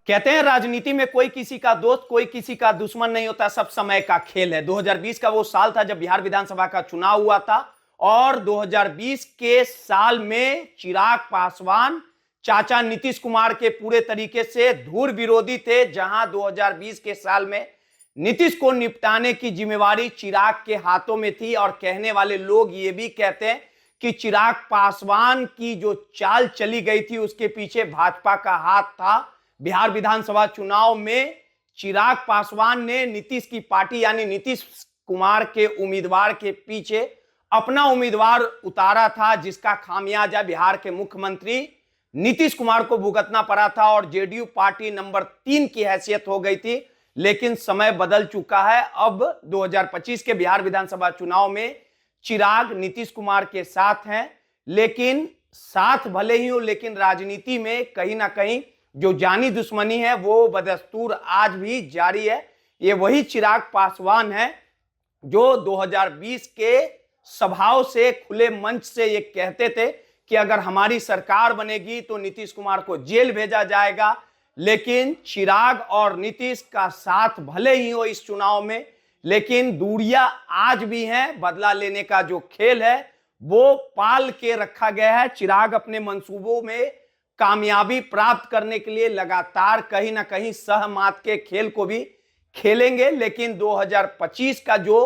कहते हैं राजनीति में कोई किसी का दोस्त कोई किसी का दुश्मन नहीं होता, सब समय का खेल है। 2020 का वो साल था जब बिहार विधानसभा का चुनाव हुआ था और 2020 के साल में चिराग पासवान चाचा नीतीश कुमार के पूरे तरीके से धुर विरोधी थे। जहां 2020 के साल में नीतीश को निपटाने की जिम्मेवारी चिराग के हाथों में थी और कहने वाले लोग ये भी कहते हैं कि चिराग पासवान की जो चाल चली गई थी उसके पीछे भाजपा का हाथ था। बिहार विधानसभा चुनाव में चिराग पासवान ने नीतीश की पार्टी यानी नीतीश कुमार के उम्मीदवार के पीछे अपना उम्मीदवार उतारा था, जिसका खामियाजा बिहार के मुख्यमंत्री नीतीश कुमार को भुगतना पड़ा था और जेडीयू पार्टी नंबर 3 की हैसियत हो गई थी। लेकिन समय बदल चुका है। अब 2025 के बिहार विधानसभा चुनाव में चिराग नीतीश कुमार के साथ हैं, लेकिन साथ भले ही हो लेकिन राजनीति में कहीं ना कहीं जो जानी दुश्मनी है वो बदस्तूर आज भी जारी है। ये वही चिराग पासवान है जो 2020 के सभाओं से खुले मंच से ये कहते थे कि अगर हमारी सरकार बनेगी तो नीतीश कुमार को जेल भेजा जाएगा। लेकिन चिराग और नीतीश का साथ भले ही हो इस चुनाव में, लेकिन दूरियां आज भी हैं। बदला लेने का जो खेल है वो पाल के रखा गया है। चिराग अपने मंसूबों में कामयाबी प्राप्त करने के लिए लगातार कहीं ना कहीं सहमात के खेल को भी खेलेंगे, लेकिन 2025 का जो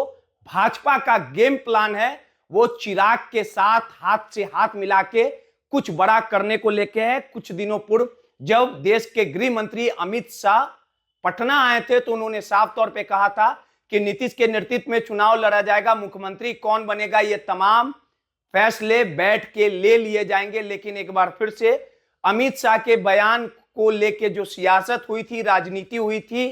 भाजपा का गेम प्लान है वो चिराग के साथ हाथ से हाथ मिला के कुछ बड़ा करने को लेके है। कुछ दिनों पूर्व जब देश के गृह मंत्री अमित शाह पटना आए थे तो उन्होंने साफ तौर पे कहा था कि नीतीश के नेतृत्व में चुनाव लड़ा जाएगा, मुख्यमंत्री कौन बनेगा ये तमाम फैसले बैठ के ले लिए जाएंगे। लेकिन एक बार फिर से अमित शाह के बयान को लेके जो सियासत हुई थी, राजनीति हुई थी,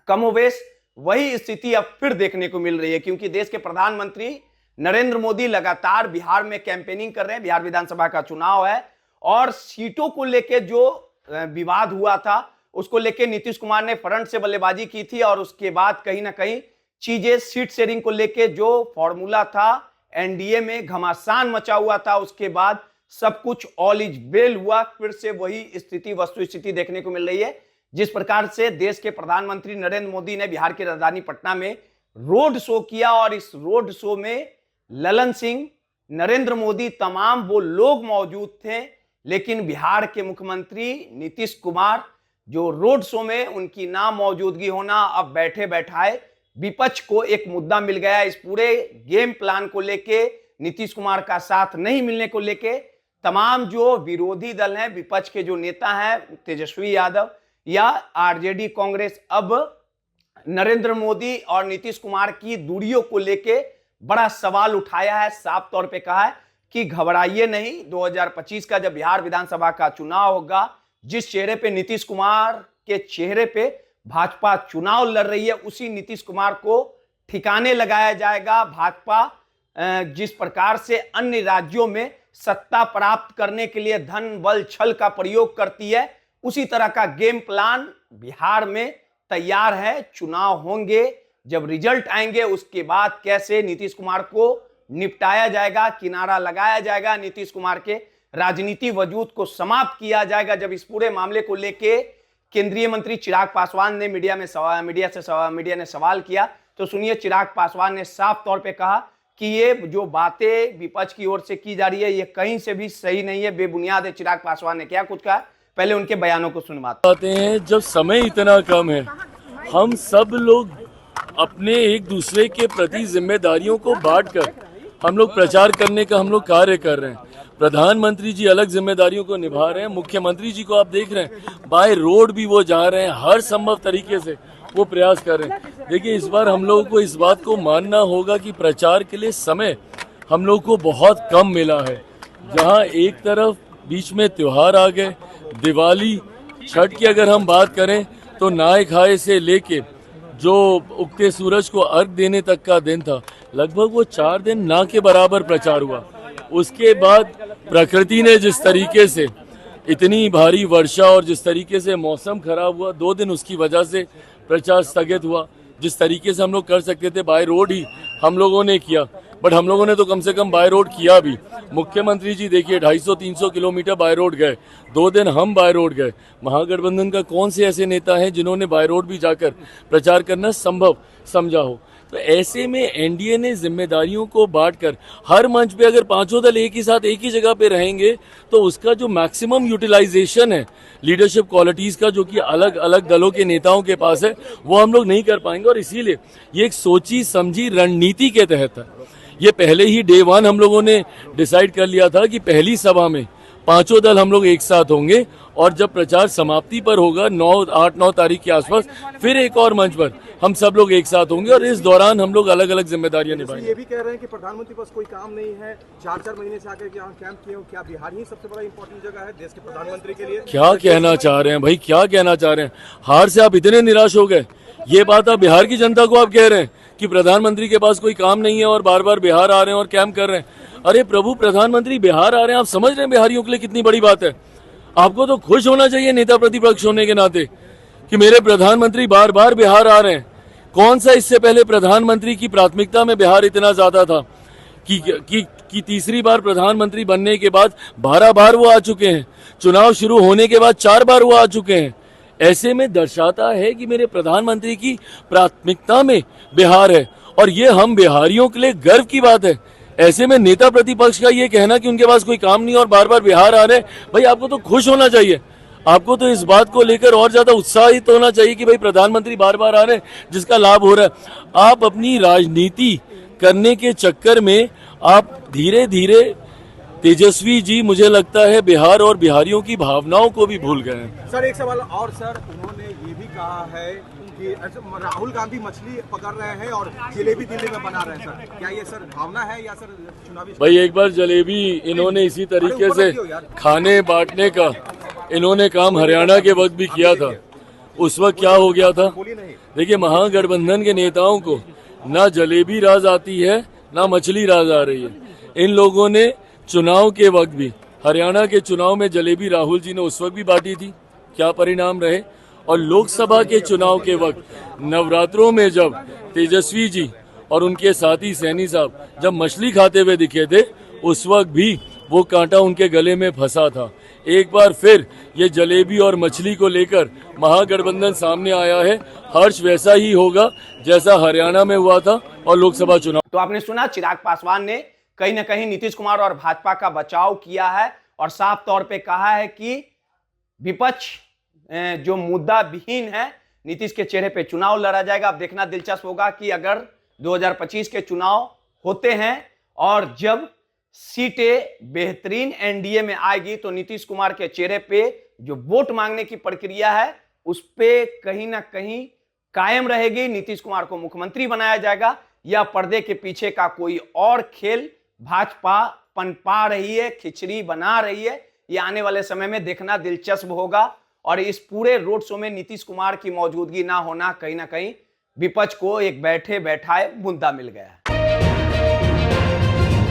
कमोबेश वही स्थिति अब फिर देखने को मिल रही है, क्योंकि देश के प्रधानमंत्री नरेंद्र मोदी लगातार बिहार में कैंपेनिंग कर रहे हैं। बिहार विधानसभा का चुनाव है और सीटों को लेके जो विवाद हुआ था उसको लेके नीतीश कुमार ने फ्रंट से बल्लेबाजी की थी और उसके बाद कहीं ना कहीं चीजें सीट शेयरिंग को लेके जो फॉर्मूला था एनडीए में घमासान मचा हुआ था, उसके बाद सब कुछ ऑल इज वेल हुआ। फिर से वही स्थिति वस्तु स्थिति देखने को मिल रही है। जिस प्रकार से देश के प्रधानमंत्री नरेंद्र मोदी ने बिहार की राजधानी पटना में रोड शो किया और इस रोड शो में ललन सिंह, नरेंद्र मोदी, तमाम वो लोग मौजूद थे, लेकिन बिहार के मुख्यमंत्री नीतीश कुमार जो रोड शो में उनकी ना मौजूदगी होना अब बैठे बैठाए विपक्ष को एक मुद्दा मिल गया। इस पूरे गेम प्लान को लेके, नीतीश कुमार का साथ नहीं मिलने को लेके तमाम जो विरोधी दल हैं, विपक्ष के जो नेता हैं तेजस्वी यादव या आरजेडी कांग्रेस, अब नरेंद्र मोदी और नीतीश कुमार की दूरियों को लेके बड़ा सवाल उठाया है। साफ तौर पे कहा है कि घबराइए नहीं, 2025 का जब बिहार विधानसभा का चुनाव होगा, जिस चेहरे पे नीतीश कुमार के चेहरे पे भाजपा चुनाव लड़ रही है उसी नीतीश कुमार को ठिकाने लगाया जाएगा। भाजपा जिस प्रकार से अन्य राज्यों में सत्ता प्राप्त करने के लिए धन बल छल का प्रयोग करती है, उसी तरह का गेम प्लान बिहार में तैयार है। चुनाव होंगे, जब रिजल्ट आएंगे उसके बाद कैसे नीतीश कुमार को निपटाया जाएगा, किनारा लगाया जाएगा, नीतीश कुमार के राजनीति वजूद को समाप्त किया जाएगा। जब इस पूरे मामले को लेके केंद्रीय मंत्री चिराग पासवान ने मीडिया ने सवाल किया तो सुनिए, चिराग पासवान ने साफ तौर पे कहा कि ये जो बातें विपक्ष की ओर से की जा रही है ये कहीं से भी सही नहीं है, बेबुनियाद है। चिराग पासवान ने क्या कुछ कहा, पहले उनके बयानों को सुनवाते हैं। जब समय इतना कम है, हम सब लोग अपने एक दूसरे के प्रति जिम्मेदारियों को बांटकर हम लोग प्रचार करने का हम लोग कार्य कर रहे हैं। प्रधानमंत्री जी अलग जिम्मेदारियों को निभा रहे हैं, मुख्यमंत्री जी को आप देख रहे हैं बाय रोड भी वो जा रहे हैं, हर संभव तरीके से वो प्रयास कर रहे हैं। देखिए, इस बार हम लोगों को इस बात को मानना होगा कि प्रचार के लिए समय हम लोग को बहुत कम मिला है। जहां एक तरफ बीच में त्योहार आ गए, दिवाली, छठ की अगर हम बात करें तो नहाए खाए से लेके जो उगते सूरज को अर्घ देने तक का दिन था, लगभग वो 4 दिन ना के बराबर प्रचार हुआ। उसके बाद प्रकृति ने जिस तरीके से इतनी भारी वर्षा और जिस तरीके से मौसम खराब हुआ, 2 दिन उसकी वजह से प्रचार स्थगित हुआ। जिस तरीके से हम लोग कर सकते थे बाय रोड ही हम लोगों ने किया। बट हम लोगों ने तो कम से कम बाय रोड किया भी। मुख्यमंत्री जी देखिए 250-300 किलोमीटर बाय रोड गए, 2 दिन हम बाय रोड गए। महागठबंधन का कौन से ऐसे नेता हैं जिन्होंने बाय रोड भी जाकर प्रचार करना संभव समझा हो? तो ऐसे में एनडीए ने जिम्मेदारियों को बांटकर हर मंच पे अगर पांचों दल एक ही साथ एक ही जगह पे रहेंगे तो उसका जो मैक्सिमम यूटिलाइजेशन है लीडरशिप क्वालिटीज का, जो कि अलग अलग दलों के नेताओं के पास है, वो हम लोग नहीं कर पाएंगे। और इसीलिए ये एक सोची समझी रणनीति के तहत है। ये पहले ही डे 1 हम लोगों ने डिसाइड कर लिया था कि पहली सभा में पांचों दल हम लोग एक साथ होंगे और जब प्रचार समाप्ति पर होगा 8-9 तारीख के आसपास फिर एक और मंच पर हम सब लोग एक साथ होंगे और इस दौरान हम लोग अलग अलग जिम्मेदारियां निभाएंगे। ये भी कह रहे हैं कि प्रधानमंत्री पास कोई काम नहीं है, 4-4 महीने से आकर यहाँ कैंप किए हो, क्या बिहार ही सबसे बड़ा इंपॉर्टेंट जगह है देश के प्रधानमंत्री के लिए? क्या कहना चाह रहे हैं भाई, क्या कहना चाह रहे हैं? हार से आप इतने निराश हो गए? ये बात आप बिहार की जनता को आप कह रहे हैं कि प्रधानमंत्री के पास कोई काम नहीं है और बार बार बिहार आ रहे हैं और कैंप कर रहे हैं? अरे प्रभु, प्रधानमंत्री बिहार आ रहे हैं, आप समझ रहे हैं बिहारियों के लिए कितनी बड़ी बात है? आपको तो खुश होना चाहिए नेता प्रतिपक्ष होने के नाते कि मेरे प्रधानमंत्री बार बार बिहार आ रहे हैं। कौन सा इससे पहले प्रधानमंत्री की प्राथमिकता में बिहार इतना ज्यादा था कि तीसरी बार प्रधानमंत्री बनने के बाद 12 बार वो आ चुके हैं, चुनाव शुरू होने के बाद 4 बार वो आ चुके हैं। ऐसे में दर्शाता है कि मेरे प्रधानमंत्री की प्राथमिकता में बिहार है और ये हम बिहारियों के लिए गर्व की बात है। ऐसे में नेता प्रतिपक्ष का ये कहना कि उनके पास कोई काम नहीं और बार बार बिहार आ रहे हैं, भाई आपको तो खुश होना चाहिए। आपको तो इस बात को लेकर और ज्यादा उत्साहित होना चाहिए कि भाई प्रधानमंत्री बार बार आ रहे हैं जिसका लाभ हो रहा है। आप अपनी राजनीति करने के चक्कर में आप धीरे धीरे तेजस्वी जी, मुझे लगता है बिहार और बिहारियों की भावनाओं को भी भूल गए हैं। सर एक सवाल और सर, उन्होंने ये भी कहा है कि राहुल गांधी मछली पकड़ रहे हैं और जलेबी दिल्ली में बना रहे हैं। सर क्या ये सर भावना है या सर चुनावी? भाई एक बार जलेबी इन्होंने इसी तरीके से खाने बांटने का इन्होंने काम हरियाणा के वक्त भी किया था। उस वक्त क्या हो गया था? देखिए, महागठबंधन के नेताओं को ना जलेबी राज आती है ना मछली राज आ रही है। इन लोगों ने चुनाव के वक्त भी, हरियाणा के चुनाव में जलेबी राहुल जी ने उस वक्त भी बांटी थी, क्या परिणाम रहे? और लोकसभा के चुनाव के वक्त नवरात्रों में जब तेजस्वी जी और उनके साथी सैनी साहब जब मछली खाते हुए दिखे थे, उस वक्त भी वो कांटा उनके गले में फंसा था। एक बार फिर ये जलेबी और मछली को लेकर महागठबंधन सामने आया है। हर्ष वैसा ही होगा जैसा हरियाणा में हुआ था और लोकसभा चुनाव। तो आपने सुना, चिराग पासवान ने कहीं ना कहीं नीतीश कुमार और भाजपा का बचाव किया है और साफ तौर पे कहा है कि विपक्ष जो मुद्दा विहीन है, नीतीश के चेहरे पे चुनाव लड़ा जाएगा। अब देखना दिलचस्प होगा कि अगर 2025 के चुनाव होते हैं और जब सीटें बेहतरीन एनडीए में आएगी तो नीतीश कुमार के चेहरे पे जो वोट मांगने की प्रक्रिया है उस पे कहीं ना कहीं कायम रहेगी। नीतीश कुमार को मुख्यमंत्री बनाया जाएगा या पर्दे के पीछे का कोई और खेल भाजपा पनपा रही है, खिचड़ी बना रही है, ये आने वाले समय में देखना दिलचस्प होगा। और इस पूरे रोड शो में नीतीश कुमार की मौजूदगी ना होना कहीं ना कहीं विपक्ष को एक बैठे बैठाए मुद्दा मिल गया है।